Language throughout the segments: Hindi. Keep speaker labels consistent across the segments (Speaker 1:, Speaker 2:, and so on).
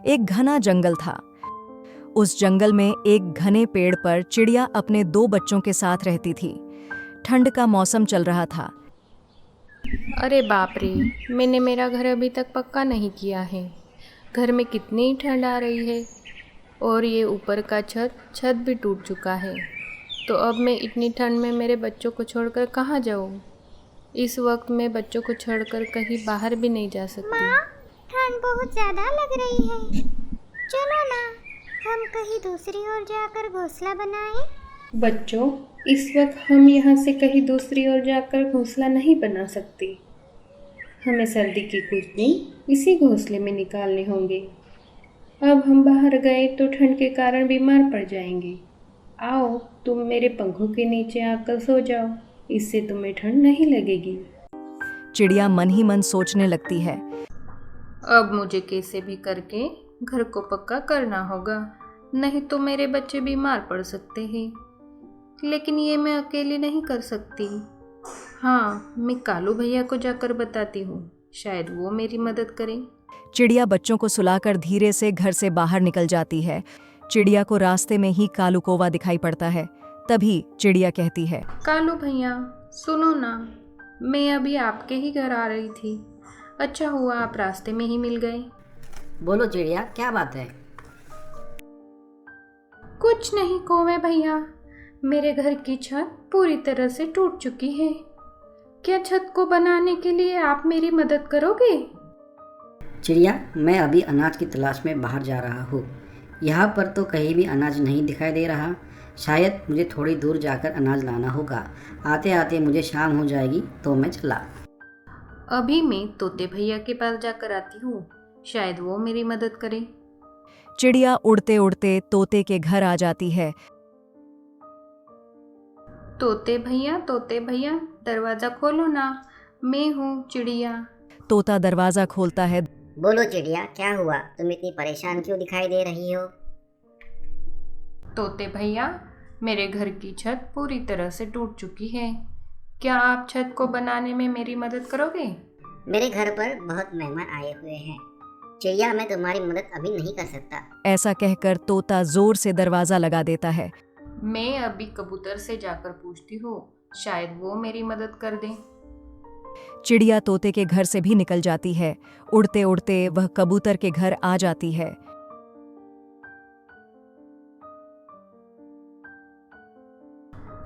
Speaker 1: एक घना जंगल था। उस जंगल में एक घने पेड़ पर चिड़िया अपने 2 बच्चों के साथ रहती थी। ठंड का मौसम चल रहा था।
Speaker 2: अरे बाप रे, मैंने मेरा घर अभी तक पक्का नहीं किया है। घर में कितनी ठंड आ रही है और ये ऊपर का छत भी टूट चुका है। तो अब मैं इतनी ठंड में मेरे बच्चों को छोड़कर कहाँ जाऊँ? इस वक्त मैं बच्चों को छोड़कर कहीं बाहर भी नहीं जा सकती।
Speaker 3: माँ, ठंड बहुत ज्यादा लग रही है। चलो ना, हम कहीं दूसरी ओर जाकर घोंसला बनाएं।
Speaker 2: बच्चों, इस वक्त हम यहाँ से कहीं दूसरी ओर जाकर घोंसला नहीं बना सकते। हमें सर्दी की कुछ दिन इसी घोंसले में निकालने होंगे। अब हम बाहर गए तो ठंड के कारण बीमार पड़ जाएंगे। आओ, तुम मेरे पंखों के नीचे आकर सो जाओ, इससे तुम्हें ठंड नहीं लगेगी।
Speaker 1: चिड़िया मन ही मन सोचने लगती है।
Speaker 2: अब मुझे कैसे भी करके घर को पक्का करना होगा, नहीं तो मेरे बच्चे बीमार पड़ सकते हैं। लेकिन ये मैं अकेली नहीं कर सकती। हाँ, मैं कालू भैया को जाकर बताती हूँ, शायद वो मेरी मदद करें।
Speaker 1: चिड़िया बच्चों को सुलाकर धीरे से घर से बाहर निकल जाती है। चिड़िया को रास्ते में ही कालू कौवा दिखाई पड़ता है। तभी चिड़िया कहती है,
Speaker 2: कालू भैया, सुनो ना, मैं अभी आपके ही घर आ रही थी। अच्छा हुआ आप रास्ते में ही मिल गए।
Speaker 4: बोलो चिड़िया, क्या बात है?
Speaker 2: कुछ नहीं कौवे भैया, मेरे घर की छत पूरी तरह से टूट चुकी है। क्या छत को बनाने के लिए आप मेरी मदद करोगे?
Speaker 4: चिड़िया, मैं अभी अनाज की तलाश में बाहर जा रहा हूँ। यहाँ पर तो कहीं भी अनाज नहीं दिखाई दे रहा। शायद मुझे थोड़ी दूर जाकर अनाज लाना होगा। आते आते मुझे शाम हो जाएगी, तो मैं चला।
Speaker 2: अभी मैं तोते भैया के पास जाकर आती हूँ, शायद वो मेरी मदद करे।
Speaker 1: चिड़िया उड़ते उड़ते तोते के घर आ जाती है।
Speaker 2: तोते भैया, दरवाजा खोलो ना, मैं हूँ चिड़िया।
Speaker 1: तोता दरवाजा खोलता है।
Speaker 3: बोलो चिड़िया, क्या हुआ? तुम इतनी परेशान क्यों दिखाई दे रही हो?
Speaker 2: तोते भैया, मेरे घर की छत पूरी तरह से टूट चुकी है। क्या आप छत को बनाने में मेरी मदद करोगे?
Speaker 3: मेरे घर पर बहुत मेहमान आए हुए हैं। चिड़िया, मैं तुम्हारी मदद अभी नहीं कर सकता।
Speaker 1: ऐसा कहकर तोता जोर से दरवाजा लगा देता है।
Speaker 2: मैं अभी कबूतर से जाकर पूछती हूँ, शायद वो मेरी मदद कर दें।
Speaker 1: चिड़िया तोते के घर से भी निकल जाती है। उड़ते उड़ते वह कबूतर के घर आ जाती है।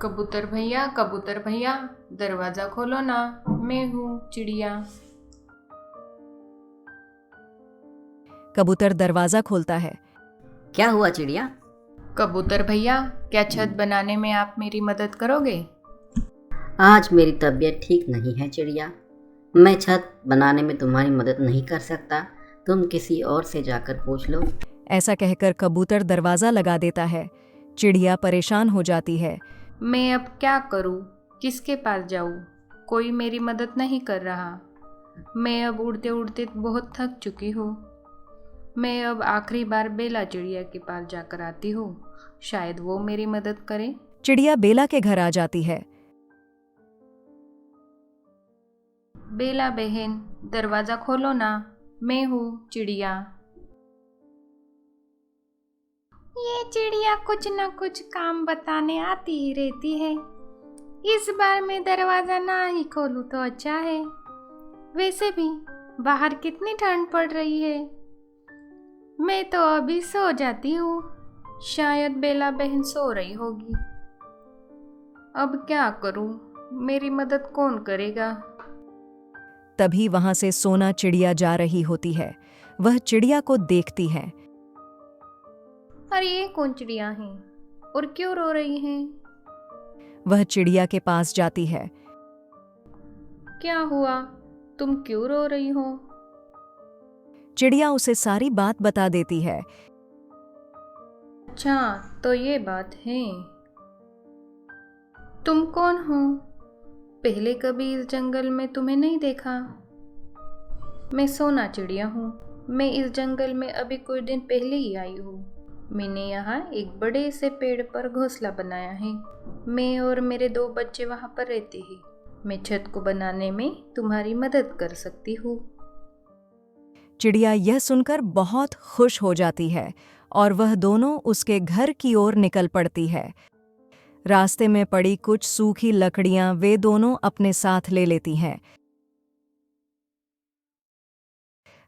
Speaker 2: कबूतर भैया, दरवाजा खोलो ना, मैं हूँ चिड़िया।
Speaker 1: कबूतर दरवाजा खोलता है।
Speaker 4: क्या हुआ चिड़िया?
Speaker 2: कबूतर भैया, क्या छत बनाने में आप मेरी मदद करोगे?
Speaker 4: आज मेरी तबीयत ठीक नहीं है चिड़िया। मैं छत बनाने में तुम्हारी मदद नहीं कर सकता। तुम किसी और से जाकर पूछ लो।
Speaker 1: ऐसा कहकर कबूतर दरवाजा लगा देता है। चिड़िया परेशान हो जाती है।
Speaker 2: मैं अब क्या करूँ? किसके पास जाऊँ? कोई मेरी मदद नहीं कर रहा। मैं अब उड़ते उड़ते बहुत थक चुकी हूँ। मैं अब आखिरी बार बेला चिड़िया के पास जाकर आती हूँ, शायद वो मेरी मदद करे।
Speaker 1: चिड़िया बेला के घर आ जाती है।
Speaker 2: बेला बहन, दरवाजा खोलो ना, मैं हूँ चिड़िया। ये चिड़िया कुछ न कुछ काम बताने आती ही रहती है। इस बार मैं दरवाजा ना ही खोलूं तो अच्छा है। वैसे भी बाहर कितनी ठंड पड़ रही है। मैं तो अभी सो जाती हूँ, शायद बेला बहन सो रही होगी। अब क्या करूँ? मेरी मदद कौन करेगा?
Speaker 1: तभी वहां से सोना चिड़िया जा रही होती है। वह चिड़िया को देखती है।
Speaker 2: अरे ये कौन चिड़िया हैं और क्यों रो रही हैं?
Speaker 1: वह चिड़िया के पास जाती है।
Speaker 2: क्या हुआ? तुम क्यों रो रही हो?
Speaker 1: चिड़िया उसे सारी बात बता देती है।
Speaker 2: अच्छा, तो ये बात है। तुम कौन हो? पहले कभी इस जंगल में तुम्हें नहीं देखा। मैं सोना चिड़िया हूँ। मैं इस जंगल में अभी कुछ दिन पहले ही आई हूँ। मैंने यहाँ एक बड़े से पेड़ पर घोंसला बनाया है। मैं और मेरे 2 बच्चे वहाँ पर रहते हैं। मैं छत को बनाने में तुम्हारी मदद कर सकती हूँ।
Speaker 1: चिड़िया यह सुनकर बहुत खुश हो जाती है और वह दोनों उसके घर की ओर निकल पड़ती है। रास्ते में पड़ी कुछ सूखी लकड़ियां वे दोनों अपने साथ ले लेती हैं।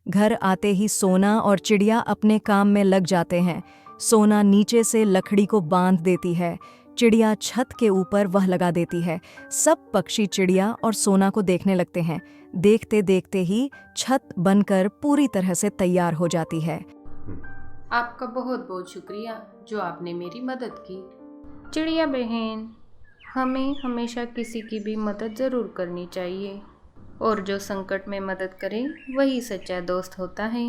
Speaker 1: घर आते ही सोना और चिड़िया अपने काम में लग जाते हैं। सोना नीचे से लकड़ी को बांध देती है, चिड़िया छत के ऊपर वह लगा देती है। सब पक्षी चिड़िया और सोना को देखने लगते हैं। देखते देखते ही छत बनकर पूरी तरह से तैयार हो जाती है।
Speaker 2: आपका बहुत बहुत शुक्रिया जो आपने मेरी मदद की। चिड़िया बहन, हमें हमेशा किसी की भी मदद ज़रूर करनी चाहिए और जो संकट में मदद करे वही सच्चा दोस्त होता है।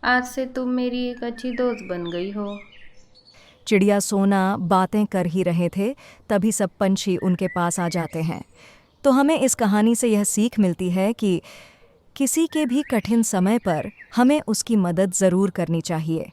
Speaker 2: आज से तुम मेरी एक अच्छी दोस्त बन गई हो।
Speaker 1: चिड़िया सोना बातें कर ही रहे थे, तभी सब पंछी उनके पास आ जाते हैं। तो हमें इस कहानी से यह सीख मिलती है कि किसी के भी कठिन समय पर हमें उसकी मदद ज़रूर करनी चाहिए।